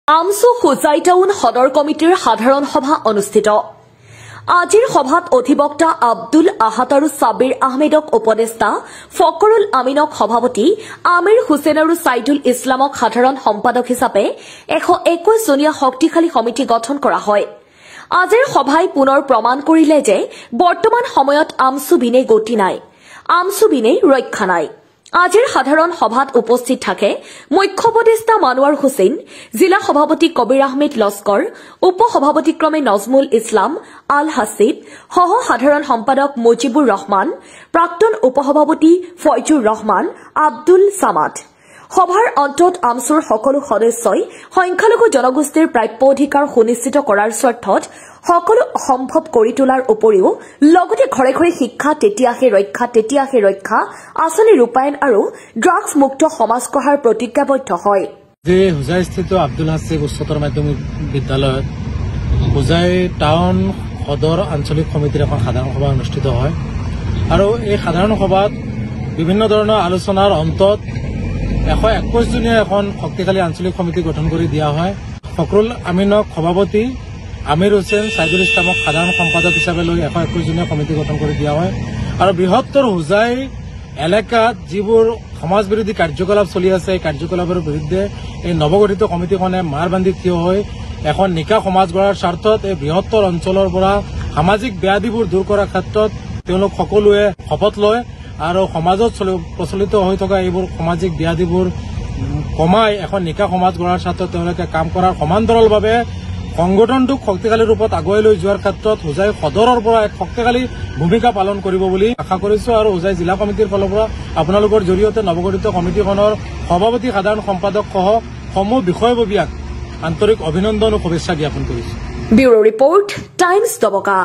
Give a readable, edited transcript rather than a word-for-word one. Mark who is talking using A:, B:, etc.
A: AAMSU Hojai town সদৰ কমিটিৰ সাধাৰণ সভা অনুষ্ঠিত। আজিৰ সভাত অধিবক্তা আব্দুল আহাদ আৰু সাবিৰ আহমেদক উপদেষ্টা, ফকৰুল আমিনক সভাপতি, আমিৰ হুছেইন আৰু সাইদুল ইছলামক সাধাৰণ সম্পাদক হিচাপে 121 জনীয়া শক্তিশালী সমিতি গঠন কৰা হয়। আজিৰ সভাই পুনৰ প্ৰমাণ কৰিলে যে বৰ্তমান সময়ত আমছু বিনে গতি নাই, আমছু বিনে ৰক্ষা নাই। আজিৰ সাধাৰণ সভাত উপস্থিত থাকে মুখ্য উপদেষ্টা মানৱাৰ হুছেইন, জিলা সভাপতি কবিৰ আহমেদ লস্কৰ, উপ সভাপতিক্ৰমে নজমুল ইছলাম, আল হাছিব, সহ সাধাৰণ সম্পাদক মুজিবুৰ ৰহমান, প্ৰাক্তন উপসভাপতি ফয়জুৰ ৰহমান, আব্দুল সামাদ। সভাৰ অন্তত আমছুৰ সকলো সদস্যই সংখ্যালঘু জনগোষ্ঠীৰ প্ৰাপ্য অধিকাৰ সুনিশ্চিত কৰাৰ স্বাৰ্থত সকলো সম্ভৱ কৰি তোলাৰ উপৰিও লগতে ঘৰে ঘৰে শিক্ষা তেতিয়াহে ৰক্ষা আঁচনি ৰূপায়ণ আৰু ড্ৰাগছ মুক্ত সমাজ গঢ়াৰ প্ৰতিজ্ঞাবদ্ধ হয়।
B: যে হোজাইস্থিত আব্দুল হাছিব উচ্চতৰ মাধ্যমিক বিদ্যালয়ত হোজাই টাউন সদৰ আঞ্চলিক সমিতিৰ এখন সাধাৰণ সভা অনুষ্ঠিত হয় আৰু এই সাধাৰণ সভাত বিভিন্ন ধৰণৰ আলোচনাৰ অন্তত 121 জনীয়া এখন শক্তিশালী আঞ্চলিক সমিতি গঠন কৰি দিয়া হয়। ফকৰুল আমিনক সভাপতি, আমিৰ হুছেইন, সাইদুল ইছলামক সাধাৰণ সম্পাদক হিচাপে লৈ 121 জনীয়া সমিতি গঠন কৰি দিয়া হয় আৰু বৃহত্তৰ হোজাই এলেকাত যিবোৰ সমাজ বিৰোধী কাৰ্যকলাপ চলি আছে, এই কাৰ্যকলাপৰ বিৰুদ্ধে এই নৱগঠিত কমিটিখনে মাৰ বান্ধি থিয় হৈ এখন নিকা সমাজ গঢ়াৰ স্বাৰ্থত এই বৃহত্তৰ অঞ্চলৰ পৰা সামাজিক ব্যাধিবোৰ দূৰ কৰাৰ ক্ষেত্ৰত তেওঁলোক সকলোৱে শপত লয় আৰু সমাজত প্ৰচলিত হৈ থকা এইবোৰ সামাজিক ব্যাধিবোৰ কমাই এখন নিকা সমাজ গঢ়াৰ স্বাৰ্থত তেওঁলোকে কাম কৰাৰ সমান্তৰালভাৱে সংগঠনটোক শক্তিশালী ৰূপত আগুৱাই লৈ যোৱাৰ ক্ষেত্ৰত হোজাই সদৰৰ পৰা এক শক্তিশালী ভূমিকা পালন কৰিব বুলি আশা কৰিছো আৰু হোজাই জিলা কমিটিৰ ফালৰ পৰা আপোনালোকৰ জৰিয়তে নৱগঠিত কমিটিখনৰ সভাপতি, সাধাৰণ সম্পাদক সহ সমূহ বিষয়ববীয়াক আন্তৰিক অভিনন্দন আৰু শুভেচ্ছা জ্ঞাপন কৰিছো।
A: Bureau report, Times দবকা।